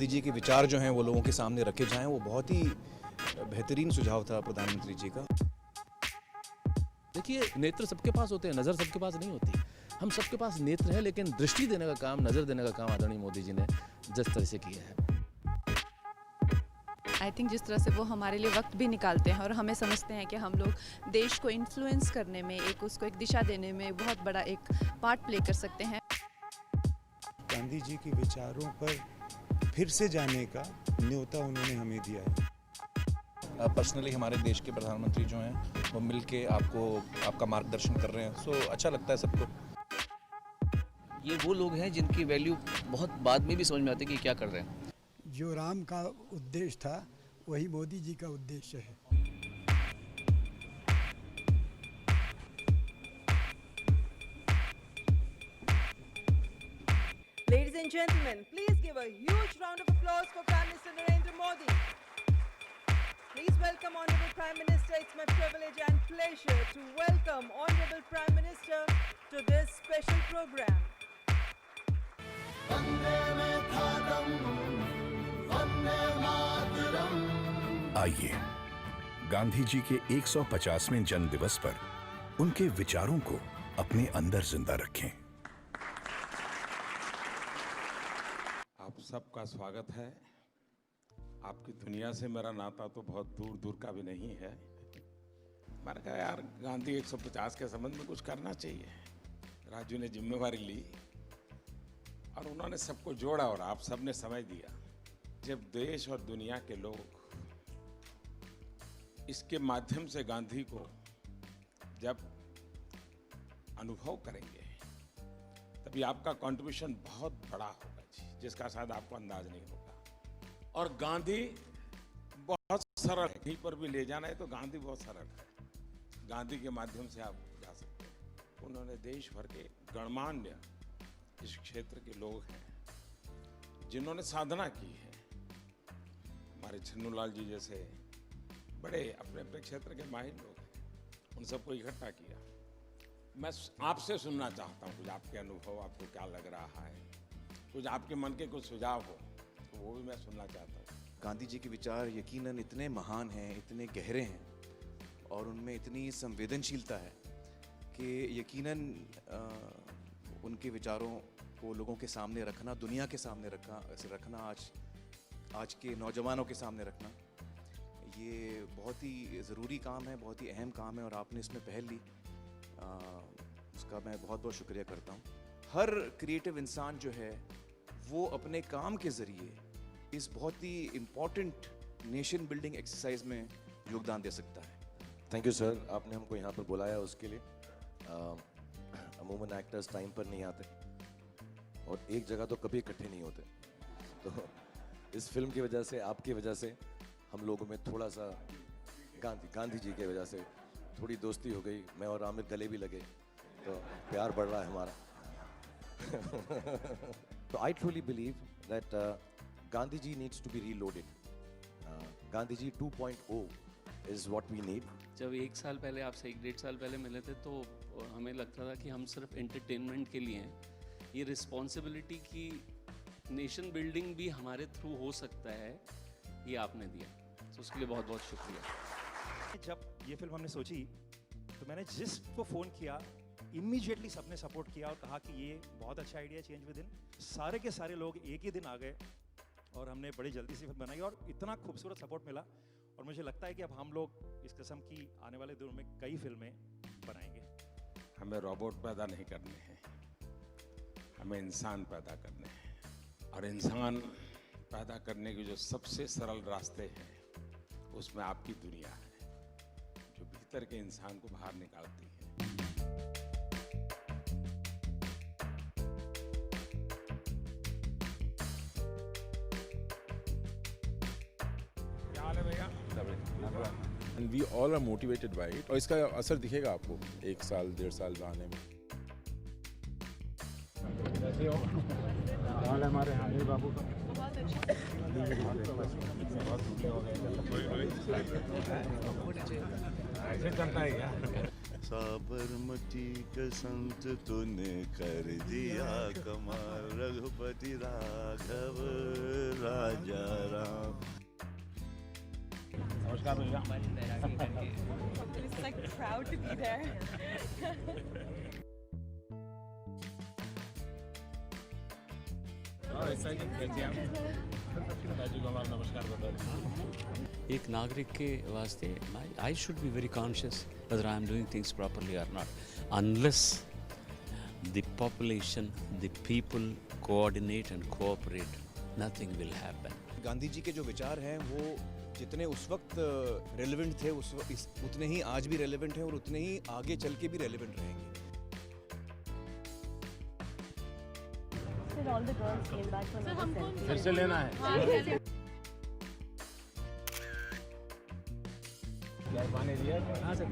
गांधी जी के विचार जो हैं वो लोगों के सामने रखे जाएं, वो बहुत ही बेहतरीन सुझाव था प्रधानमंत्री जी का। देखिए, नेत्र सबके पास होते हैं, नज़र सबके पास नहीं होती। हम सबके पास नेत्र है, लेकिन दृष्टि देने का काम, नज़र देने का काम आदरणीय मोदी जी ने जिस तरह से किया है। आई थिंक जिस तरह से वो हमारे लिए वक्त भी निकालते हैं और हमें समझते हैं कि हम लोग देश को इन्फ्लुएंस करने में, उसको एक दिशा देने में बहुत बड़ा एक पार्ट प्ले कर सकते हैं। गांधी जी के विचारों पर फिर से जाने का न्योता उन्होंने हमें दिया है। पर्सनली हमारे देश के प्रधानमंत्री जो हैं वो मिल के आपका मार्गदर्शन कर रहे हैं, सो अच्छा लगता है सबको। ये वो लोग हैं जिनकी वैल्यू बहुत बाद में भी समझ में आती है कि क्या कर रहे हैं। जो राम का उद्देश्य था वही मोदी जी का उद्देश्य है। Ladies and gentlemen, please give a huge round of applause for Prime Minister Narendra Modi. Please welcome Honorable Prime Minister. It's my privilege and pleasure to welcome Honorable Prime Minister to this special program. आइए गांधी जी के 150वें जन्म दिवस पर उनके विचारों को अपने अंदर जिंदा रखें। आप सबका स्वागत है। आपकी दुनिया से मेरा नाता तो बहुत दूर दूर का भी नहीं है। मैंने कहा यार गांधी 150 के संबंध में कुछ करना चाहिए। राजू ने जिम्मेवारी ली और उन्होंने सबको जोड़ा और आप सबने समय दिया। जब देश और दुनिया के लोग इसके माध्यम से गांधी को जब अनुभव करेंगे तभी आपका कंट्रीब्यूशन बहुत बड़ा होगा जी, जिसका शायद आपको अंदाज नहीं होगा। और गांधी बहुत सरल है, कहीं पर भी ले जाना है तो गांधी बहुत सरल है। गांधी के माध्यम से आप जा सकते हैं। उन्होंने देश भर के गणमान्य इस क्षेत्र के लोग हैं जिन्होंने साधना की है। हमारे छन्नूलाल जी जैसे बड़े अपने अपने क्षेत्र के माहिर लोग हैं, उन सबको इकट्ठा किया। मैं आपसे सुनना चाहता हूँ कुछ आपके अनुभव, आपको क्या लग रहा है, कुछ आपके मन के कुछ सुझाव हो तो वो भी मैं सुनना चाहता हूँ। गांधी जी के विचार यकीनन इतने महान हैं, इतने गहरे हैं और उनमें इतनी संवेदनशीलता है कि यकीनन उनके विचारों को लोगों के सामने रखना, दुनिया के सामने रखना, आज के नौजवानों के सामने रखना, ये बहुत ही ज़रूरी काम है, बहुत ही अहम काम है और आपने इसमें पहल ली, उसका मैं बहुत बहुत शुक्रिया करता हूँ। हर क्रिएटिव इंसान जो है वो अपने काम के ज़रिए इस बहुत ही इम्पॉर्टेंट नेशन बिल्डिंग एक्सरसाइज में योगदान दे सकता है। थैंक यू सर, आपने हमको यहाँ पर बुलाया उसके लिए। अमूमन एक्टर्स टाइम पर नहीं आते और एक जगह तो कभी इकट्ठे नहीं होते, तो इस फिल्म की वजह से, आपकी वजह से हम लोगों में थोड़ा सा गांधी जी की वजह से थोड़ी दोस्ती हो गई। मैं और आमिर गले भी लगे तो प्यार बढ़ रहा है हमारा। तो I truly believe that Gandhi ji needs to be reloaded. Gandhi ji 2.0 is what we need. जब 1 साल पहले आपसे 1-1.5 साल पहले मिले थे तो हमें लगता था कि हम सिर्फ एंटरटेनमेंट के लिए हैं। ये रिस्पॉन्सिबिलिटी की नेशन बिल्डिंग भी हमारे थ्रू हो सकता है, ये आपने दिया, तो उसके लिए बहुत बहुत शुक्रिया। जब ये फिल्म हमने सोची तो मैंने जिसको फ़ोन किया इमीडिएटली सबने सपोर्ट किया और कहा कि ये बहुत अच्छा आइडिया, चेंज विद इन। सारे के सारे लोग एक ही दिन आ गए और हमने बड़ी जल्दी से फिल्म बनाई और इतना खूबसूरत सपोर्ट मिला। और मुझे लगता है कि अब हम लोग इस किस्म की आने वाले दिनों में कई फिल्में बनाएंगे। हमें रोबोट पैदा नहीं करने हैं, हमें इंसान पैदा करने हैं। और इंसान पैदा करने के जो सबसे सरल रास्ते हैं उसमें आपकी दुनिया है, जो भीतर के इंसान को बाहर निकालती है। क्या हाल है भैया? And we all are motivated by it. और इसका असर दिखेगा आपको 1 साल 1.5 साल आने में। कैसे हो? हाल है हमारे हामिद बाबू का? ऐसे चलता है क्या? So साबरमती के संत तूने कर दिया कमाल, रघुपति राघव राजा राम। नमस्कार भैया। It's like proud to be there. नमस्कार बता। एक नागरिक के वास्ते I should be very conscious whether I am doing things properly or not. Unless the population, the people coordinate and cooperate, nothing will happen. Gandhi ji के जो विचार हैं वो जितने उस वक्त रेलेवेंट थे उतने ही आज भी रेलेवेंट हैं और उतने ही आगे चल के भी रेलेवेंट रहेंगे। फिर से लेना है। क्या पानी दिया? हाँ सर।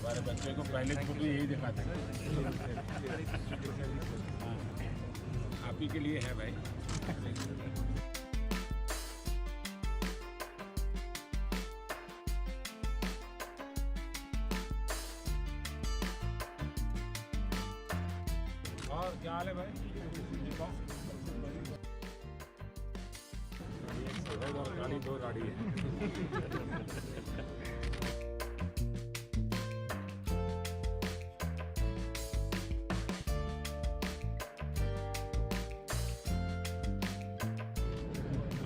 हमारे बच्चे को पहले फोटो यही दिखाते हैं। आप ही के लिए है भाई। और क्या हाल है भाई? गाड़ी दो गाड़ी है।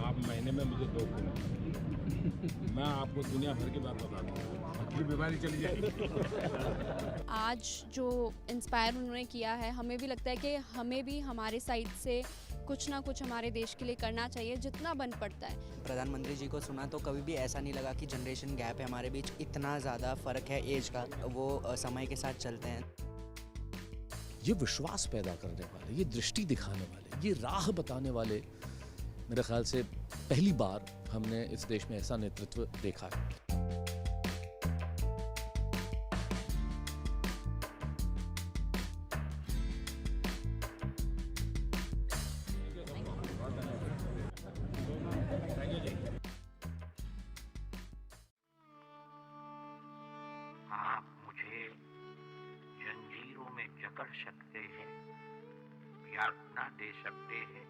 आप महीने में मुझे 2 दिन, मैं आपको दुनिया भर की बात बता दूँ, अपनी बीमारी चली जाएगी। आज जो इंस्पायर उन्होंने किया है, हमें भी लगता है कि हमें भी हमारे साइड से कुछ ना कुछ हमारे देश के लिए करना चाहिए, जितना बन पड़ता है। प्रधानमंत्री जी को सुना तो कभी भी ऐसा नहीं लगा कि जनरेशन गैप है हमारे बीच, इतना ज़्यादा फ़र्क है एज का, वो समय के साथ चलते हैं। ये विश्वास पैदा करने वाले, ये दृष्टि दिखाने वाले, ये राह बताने वाले, मेरे ख्याल से पहली बार हमने इस देश में ऐसा नेतृत्व देखा है। आप मुझे जंजीरों में जकड़ सकते हैं, यातना दे सकते हैं,